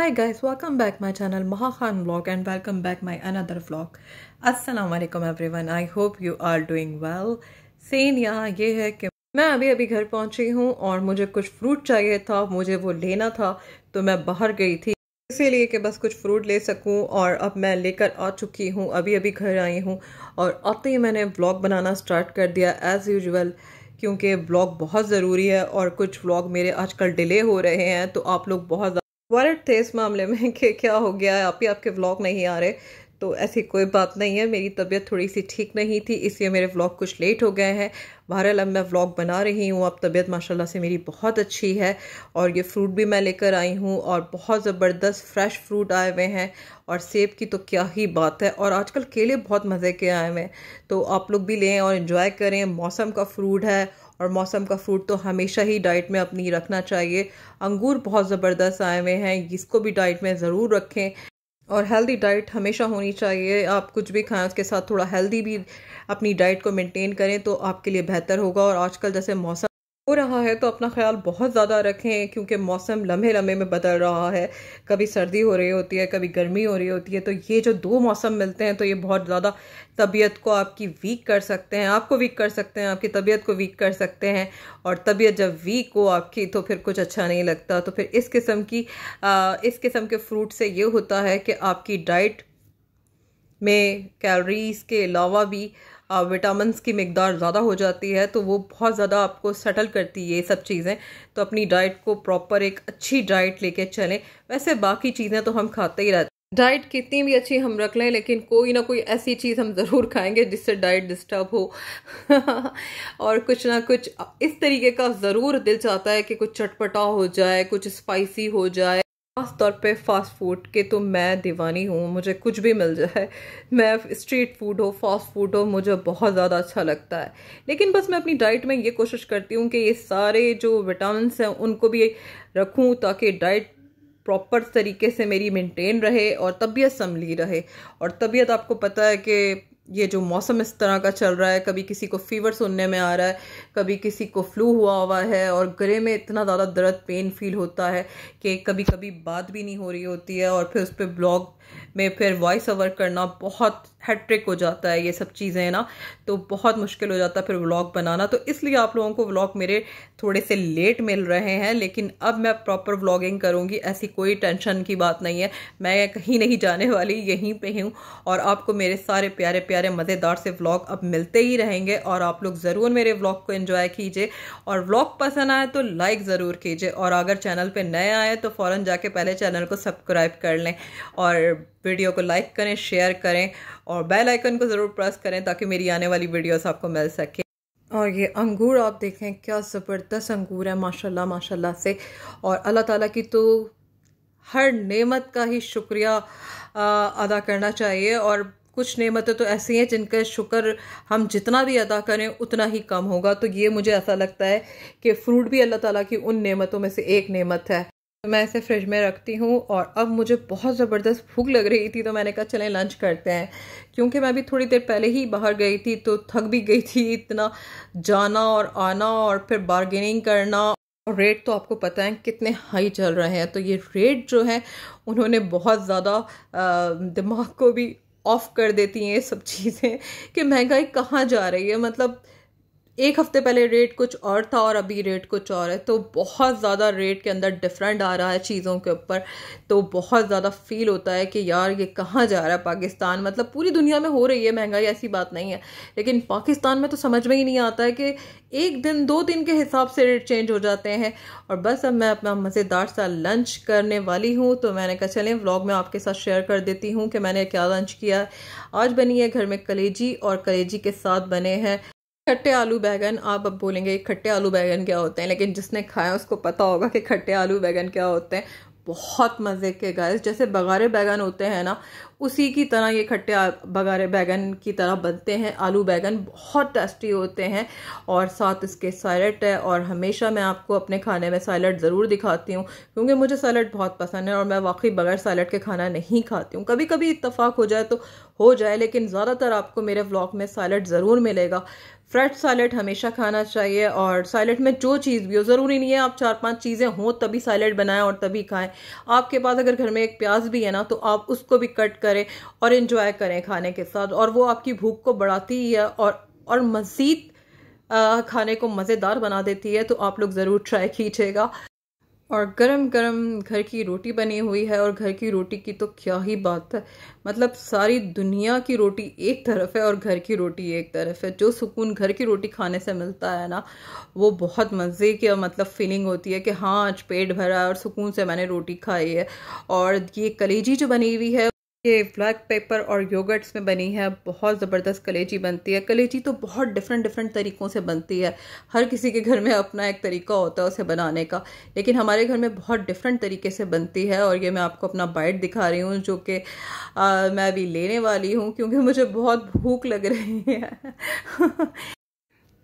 Hi guys, welcome back my channel Maha Khan Vlog and welcome back my another vlog. Assalamu alaikum everyone. I hope you are doing well. Scene यहाँ ये है कि मैं अभी घर पहुँची हूँ और मुझे कुछ फ्रूट चाहिए था, मुझे वो लेना था तो मैं बाहर गई थी इसीलिए कि बस कुछ फ्रूट ले सकूं। और अब मैं लेकर आ चुकी हूँ, अभी घर आई हूँ और आते ही मैंने व्लॉग बनाना स्टार्ट कर दिया एज़ यूजुअल, क्योंकि व्लॉग बहुत ज़रूरी है और कुछ व्लॉग मेरे आजकल डिले हो रहे हैं। तो आप लोग बहुत वर्ried थे इस मामले में कि क्या हो गया है, आपके व्लॉग नहीं आ रहे। तो ऐसी कोई बात नहीं है, मेरी तबीयत थोड़ी सी ठीक नहीं थी इसलिए मेरे व्लॉग कुछ लेट हो गए हैं। बहरहाल अब मैं व्लॉग बना रही हूँ, अब तबीयत माशाल्लाह से मेरी बहुत अच्छी है। और ये फ्रूट भी मैं लेकर आई हूँ और बहुत ज़बरदस्त फ्रेश फ्रूट आए हुए हैं। और सेब की तो क्या ही बात है, और आजकल केले बहुत मज़े के आए हुए हैं। तो आप लोग भी लें और इन्जॉय करें, मौसम का फ्रूट है और मौसम का फ्रूट तो हमेशा ही डाइट में अपनी रखना चाहिए। अंगूर बहुत ज़बरदस्त आए हुए हैं, इसको भी डाइट में ज़रूर रखें। और हेल्दी डाइट हमेशा होनी चाहिए, आप कुछ भी खाएं उसके साथ थोड़ा हेल्दी भी अपनी डाइट को मेंटेन करें तो आपके लिए बेहतर होगा। और आजकल जैसे मौसम हो रहा है तो अपना ख्याल बहुत ज़्यादा रखें, क्योंकि मौसम लम्हे लम्हे में बदल रहा है, कभी सर्दी हो रही होती है कभी गर्मी हो रही होती है। तो ये जो दो मौसम मिलते हैं तो ये बहुत ज़्यादा तबीयत को आपकी वीक कर सकते हैं, आपको वीक कर सकते हैं, आपकी तबीयत को वीक कर सकते हैं। और तबीयत जब वीक हो आपकी तो फिर कुछ अच्छा नहीं लगता। तो फिर इस किस्म के फ्रूट से ये होता है कि आपकी डाइट में कैलोरीज के अलावा भी विटामिन्स की मिकदार ज़्यादा हो जाती है, तो वो बहुत ज़्यादा आपको सेटल करती है ये सब चीज़ें। तो अपनी डाइट को प्रॉपर एक अच्छी डाइट लेके चलें। वैसे बाकी चीज़ें तो हम खाते ही रहते हैं, डाइट कितनी भी अच्छी हम रख लें लेकिन कोई ना कोई ऐसी चीज़ हम ज़रूर खाएंगे जिससे डाइट डिस्टर्ब हो और कुछ ना कुछ इस तरीके का ज़रूर दिल चाहता है कि कुछ चटपटा हो जाए, कुछ स्पाइसी हो जाए। खास तौर पे फास्ट फूड के तो मैं दीवानी हूँ, मुझे कुछ भी मिल जाए, मैं स्ट्रीट फूड हो फास्ट फूड हो, मुझे बहुत ज़्यादा अच्छा लगता है। लेकिन बस मैं अपनी डाइट में ये कोशिश करती हूँ कि ये सारे जो विटामिन्स हैं उनको भी रखूँ ताकि डाइट प्रॉपर तरीके से मेरी मेंटेन रहे और तबीयत संभली रहे। और तबीयत आपको पता है कि ये जो मौसम इस तरह का चल रहा है, कभी किसी को फीवर सुनने में आ रहा है, कभी किसी को फ्लू हुआ है और गले में इतना ज़्यादा दर्द पेन फील होता है कि कभी कभी बात भी नहीं हो रही होती है। और फिर उस पर ब्लॉग में फिर वॉइस ओवर करना बहुत हैट्रिक हो जाता है, ये सब चीज़ें ना, तो बहुत मुश्किल हो जाता है फिर व्लॉग बनाना। तो इसलिए आप लोगों को व्लॉग मेरे थोड़े से लेट मिल रहे हैं, लेकिन अब मैं प्रॉपर व्लॉगिंग करूँगी, ऐसी कोई टेंशन की बात नहीं है। मैं कहीं नहीं जाने वाली, यहीं पे हूँ और आपको मेरे सारे प्यारे प्यारे मज़ेदार से व्लॉग अब मिलते ही रहेंगे। और आप लोग ज़रूर मेरे व्लॉग को एंजॉय कीजिए और व्लॉग पसंद आए तो लाइक ज़रूर कीजिए। और अगर चैनल पर नए आए तो फ़ौरन जाके पहले चैनल को सब्सक्राइब कर लें और वीडियो को लाइक करें, शेयर करें और बेल आइकन को ज़रूर प्रेस करें ताकि मेरी आने वाली वीडियोस आपको मिल सके। और ये अंगूर आप देखें क्या ज़बरदस्त अंगूर है माशाल्लाह माशाल्लाह से। और अल्लाह ताला की तो हर नेमत का ही शुक्रिया अदा करना चाहिए। और कुछ नेमतें तो ऐसी हैं जिनका शुक्र हम जितना भी अदा करें उतना ही कम होगा। तो ये मुझे ऐसा लगता है कि फ्रूट भी अल्लाह ताला की उन नेमतों में से एक नेमत है। मैं इसे फ्रिज में रखती हूँ। और अब मुझे बहुत ज़बरदस्त भूख लग रही थी तो मैंने कहा चलें लंच करते हैं, क्योंकि मैं भी थोड़ी देर पहले ही बाहर गई थी तो थक भी गई थी, इतना जाना और आना और फिर बार्गेनिंग करना। और रेट तो आपको पता है कितने हाई चल रहे हैं। तो ये रेट जो है उन्होंने बहुत ज़्यादा दिमाग को भी ऑफ कर देती हैं ये सब चीज़ें कि महंगाई कहाँ जा रही है। मतलब एक हफ्ते पहले रेट कुछ और था और अभी रेट कुछ और है, तो बहुत ज़्यादा रेट के अंदर डिफरेंट आ रहा है चीज़ों के ऊपर। तो बहुत ज़्यादा फील होता है कि यार ये कहाँ जा रहा है पाकिस्तान। मतलब पूरी दुनिया में हो रही है महंगाई, ऐसी बात नहीं है, लेकिन पाकिस्तान में तो समझ में ही नहीं आता है कि एक दिन दो दिन के हिसाब से रेट चेंज हो जाते हैं। और बस अब मैं अपना मज़ेदार सा लंच करने वाली हूँ तो मैंने कहा चलें व्लॉग में आपके साथ शेयर कर देती हूँ कि मैंने क्या लंच किया। आज बनी है घर में कलेजी और कलेजी के साथ बने हैं खट्टे आलू बैगन। आप अब बोलेंगे खट्टे आलू बैगन क्या होते हैं, लेकिन जिसने खाया उसको पता होगा कि खट्टे आलू बैगन क्या होते हैं। बहुत मज़े के गाइस, जैसे बगारे बैगन होते हैं ना उसी की तरह ये खट्टे बगारे बैगन की तरह बनते हैं। आलू बैगन बहुत टेस्टी होते हैं और साथ इसके सैलड है। और हमेशा मैं आपको अपने खाने में सैलड ज़रूर दिखाती हूँ क्योंकि मुझे सैलड बहुत पसंद है और मैं वाकई बगैर सैलड के खाना नहीं खाती हूँ। कभी कभी इत्तेफाक हो जाए तो हो जाए, लेकिन ज़्यादातर आपको मेरे व्लॉग में सैलड ज़रूर मिलेगा। फ्रेश सैलेड हमेशा खाना चाहिए। और सैलेड में जो चीज़ भी हो, ज़रूरी नहीं है आप 4-5 चीज़ें हों तभी सैलेड बनाएं और तभी खाएं। आपके पास अगर घर में एक प्याज भी है ना, तो आप उसको भी कट करें और एंजॉय करें खाने के साथ, और वो आपकी भूख को बढ़ाती ही है और मज़ीद खाने को मज़ेदार बना देती है। तो आप लोग ज़रूर ट्राई कीजिएगा। और गरम गरम घर की रोटी बनी हुई है, और घर की रोटी की तो क्या ही बात है। मतलब सारी दुनिया की रोटी एक तरफ है और घर की रोटी एक तरफ है। जो सुकून घर की रोटी खाने से मिलता है ना, वो बहुत मज़े की मतलब फीलिंग होती है कि हाँ आज पेट भरा है और सुकून से मैंने रोटी खाई है। और ये कलेजी जो बनी हुई है, ये ब्लैक पेपर और योगर्ट्स में बनी है। बहुत ज़बरदस्त कलेजी बनती है। कलेजी तो बहुत डिफरेंट तरीक़ों से बनती है। हर किसी के घर में अपना एक तरीका होता है उसे बनाने का, लेकिन हमारे घर में बहुत डिफरेंट तरीके से बनती है। और ये मैं आपको अपना बाइट दिखा रही हूँ, जो कि मैं अभी लेने वाली हूँ क्योंकि मुझे बहुत भूख लग रही है।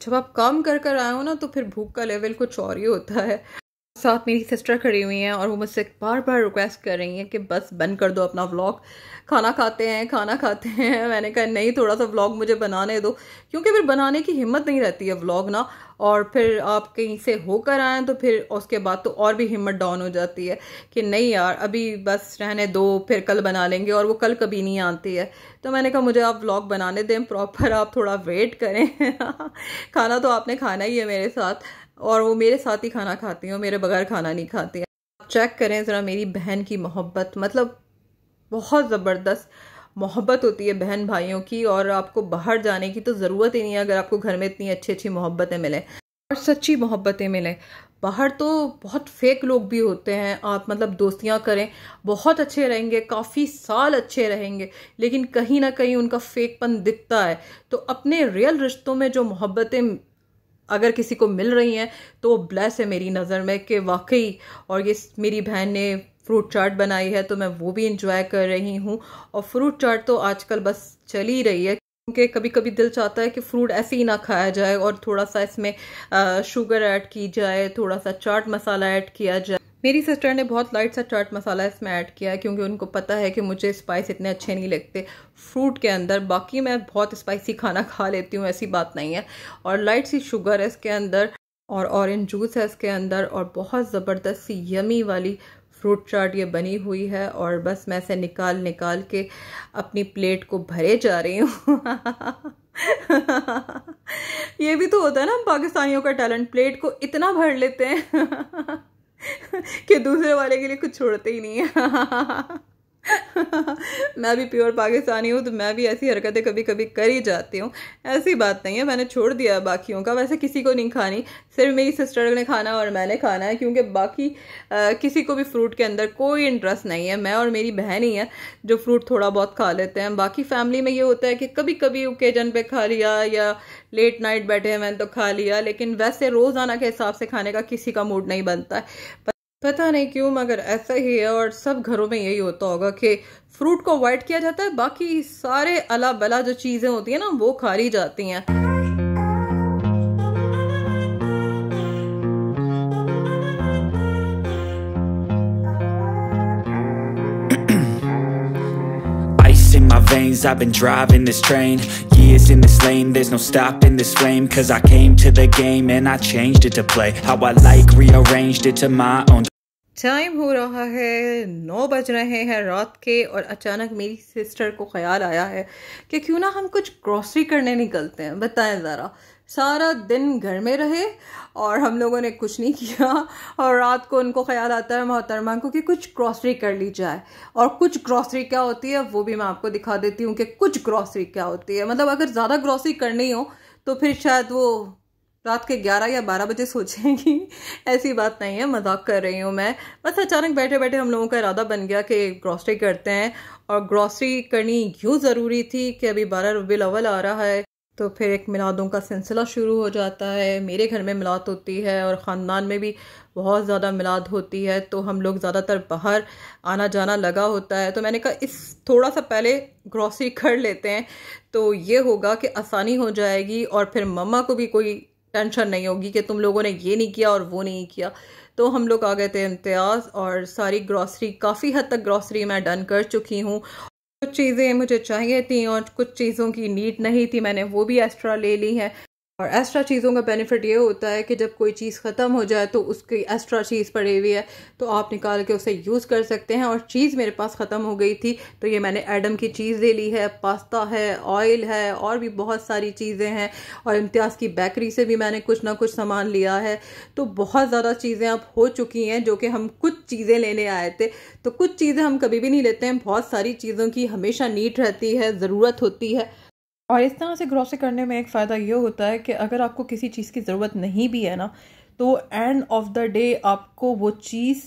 जब आप काम कर कर आए हो ना, तो फिर भूख का लेवल कुछ और ही होता है। साथ मेरी सिस्टर खड़ी हुई हैं और वो मुझसे बार बार रिक्वेस्ट कर रही हैं कि बस बंद कर दो अपना व्लॉग, खाना खाते हैं खाना खाते हैं। मैंने कहा नहीं, थोड़ा सा व्लॉग मुझे बनाने दो, क्योंकि फिर बनाने की हिम्मत नहीं रहती है व्लॉग ना। और फिर आप कहीं से होकर आएँ तो फिर उसके बाद तो और भी हिम्मत डाउन हो जाती है कि नहीं यार अभी बस रहने दो, फिर कल बना लेंगे, और वो कल कभी नहीं आती है। तो मैंने कहा मुझे आप व्लॉग बनाने दें प्रॉपर, आप थोड़ा वेट करें। खाना तो आपने खाना ही है मेरे साथ, और वो मेरे साथ ही खाना खाती हैं, मेरे बगैर खाना नहीं खाती हैं। आप चेक करें ज़रा मेरी बहन की मोहब्बत, मतलब बहुत ज़बरदस्त मोहब्बत होती है बहन भाइयों की। और आपको बाहर जाने की तो ज़रूरत ही नहीं है अगर आपको घर में इतनी अच्छी अच्छी मोहब्बतें मिलें और सच्ची मोहब्बतें मिलें। बाहर तो बहुत फेक लोग भी होते हैं। आप मतलब दोस्तियां करें, बहुत अच्छे रहेंगे, काफ़ी साल अच्छे रहेंगे, लेकिन कहीं ना कहीं उनका फेकपन दिखता है। तो अपने रियल रिश्तों में जो मोहब्बतें अगर किसी को मिल रही हैं तो वो ब्लेस है मेरी नज़र में कि वाकई। और ये मेरी बहन ने फ्रूट चाट बनाई है तो मैं वो भी इंजॉय कर रही हूँ। और फ्रूट चाट तो आजकल बस चल ही रही है, क्योंकि कभी कभी दिल चाहता है कि फ्रूट ऐसे ही ना खाया जाए और थोड़ा सा इसमें शुगर ऐड की जाए, थोड़ा सा चाट मसाला ऐड किया जाए। मेरी सिस्टर ने बहुत लाइट सा चाट मसाला इसमें ऐड किया है, क्योंकि उनको पता है कि मुझे स्पाइस इतने अच्छे नहीं लगते फ्रूट के अंदर। बाकी मैं बहुत स्पाइसी खाना खा लेती हूँ, ऐसी बात नहीं है। और लाइट सी शुगर है इसके अंदर, और ऑरेंज जूस है इसके अंदर, और बहुत ज़बरदस्त सी यमी वाली फ्रूट चाट ये बनी हुई है। और बस मैं इसे निकाल निकाल के अपनी प्लेट को भरे जा रही हूँ। ये भी तो होता है ना हम पाकिस्तानियों का टैलेंट, प्लेट को इतना भर लेते हैं कि दूसरे वाले के लिए कुछ छोड़ते ही नहीं है। मैं भी प्योर पाकिस्तानी हूँ, तो मैं भी ऐसी हरकतें कभी कभी कर ही जाती हूँ। ऐसी बात नहीं है, मैंने छोड़ दिया बाकियों का, वैसे किसी को नहीं खानी, सिर्फ मेरी सिस्टर ने खाना और मैंने खाना है। क्योंकि बाकी किसी को भी फ्रूट के अंदर कोई इंटरेस्ट नहीं है। मैं और मेरी बहन ही है जो फ्रूट थोड़ा बहुत खा लेते हैं। बाकी फैमिली में ये होता है कि कभी कभी ओकेजन पे खा लिया, या लेट नाइट बैठे हैं मैंने तो खा लिया, लेकिन वैसे रोज़ाना के हिसाब से खाने का किसी का मूड नहीं बनता है। पता नहीं क्यों, मगर ऐसा ही है। और सब घरों में यही होता होगा कि फ्रूट को अवॉइड किया जाता है, बाकी सारे अला बला जो चीज़ें होती हैं ना वो खा ली जाती हैं। In my veins, I've been driving this train, years in this lane, there's no stopping this flame, cause I came to the game and I changed it to play how I like, rearranged it to my own. Time हो रहा है 9 बज रहे हैं रात के, और अचानक मेरी सिस्टर को ख्याल आया है कि क्यों ना हम कुछ ग्रॉसरी करने निकलते हैं। बताएं ज़रा, सारा दिन घर में रहे और हम लोगों ने कुछ नहीं किया, और रात को उनको ख्याल आता है मोहतरमा को कि कुछ ग्रॉसरी कर ली जाए। और कुछ ग्रॉसरी क्या होती है वो भी मैं आपको दिखा देती हूँ कि कुछ ग्रॉसरी क्या होती है। मतलब अगर ज़्यादा ग्रॉसरी करनी हो तो फिर शायद वो रात के 11 या 12 बजे सोचेंगी। ऐसी बात नहीं है, मजाक कर रही हूँ मैं। बस अचानक बैठे बैठे हम लोगों का इरादा बन गया कि ग्रॉसरी करते हैं। और ग्रॉसरी करनी यूँ ज़रूरी थी कि अभी 12 रबीउल अव्वल आ रहा है, तो फिर एक मिलादों का सिलसिला शुरू हो जाता है। मेरे घर में मिलाद होती है और ख़ानदान में भी बहुत ज़्यादा मिलाद होती है, तो हम लोग ज़्यादातर बाहर आना जाना लगा होता है। तो मैंने कहा इस थोड़ा सा पहले ग्रॉसरी कर लेते हैं, तो ये होगा कि आसानी हो जाएगी, और फिर मम्मा को भी कोई टेंशन नहीं होगी कि तुम लोगों ने ये नहीं किया और वो नहीं किया। तो हम लोग आ गए थे इम्तियाज़, और सारी ग्रॉसरी, काफ़ी हद तक ग्रॉसरी मैं डन कर चुकी हूँ। कुछ चीज़ें मुझे चाहिए थी और कुछ चीज़ों की नीड नहीं थी, मैंने वो भी एक्स्ट्रा ले ली हैं। और एक्स्ट्रा चीज़ों का बेनिफिट ये होता है कि जब कोई चीज़ ख़त्म हो जाए तो उसकी एक्स्ट्रा चीज़ पड़ी हुई है तो आप निकाल के उसे यूज़ कर सकते हैं। और चीज़ मेरे पास ख़त्म हो गई थी तो ये मैंने एडम की चीज़ ले ली है, पास्ता है, ऑयल है और भी बहुत सारी चीज़ें हैं। और इम्तियाज़ की बेकरी से भी मैंने कुछ ना कुछ सामान लिया है। तो बहुत ज़्यादा चीज़ें अब हो चुकी हैं जो कि हम कुछ चीज़ें लेने आए थे। तो कुछ चीज़ें हम कभी भी नहीं लेते हैं, बहुत सारी चीज़ों की हमेशा नीड रहती है, ज़रूरत होती है। और इस तरह से ग्रॉसरी करने में एक फ़ायदा ये होता है कि अगर आपको किसी चीज़ की ज़रूरत नहीं भी है ना, तो एंड ऑफ द डे आपको वो चीज़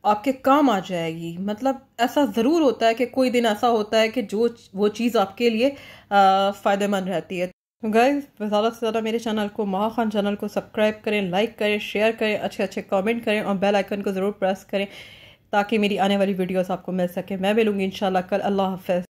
आपके काम आ जाएगी। मतलब ऐसा ज़रूर होता है कि कोई दिन ऐसा होता है कि जो वो चीज़ आपके लिए फ़ायदेमंद रहती है। गाइस, ज़्यादा से ज़्यादा मेरे चैनल को, महा खान चैनल को सब्सक्राइब करें, लाइक करें, शेयर करें, अच्छे अच्छे कमेंट करें और बेल आइकन को ज़रूर प्रेस करें ताकि मेरी आने वाली वीडियोस आपको मिल सके। मैं मिलूँगी इंशाल्लाह कल। अल्लाह हाफ़िज़।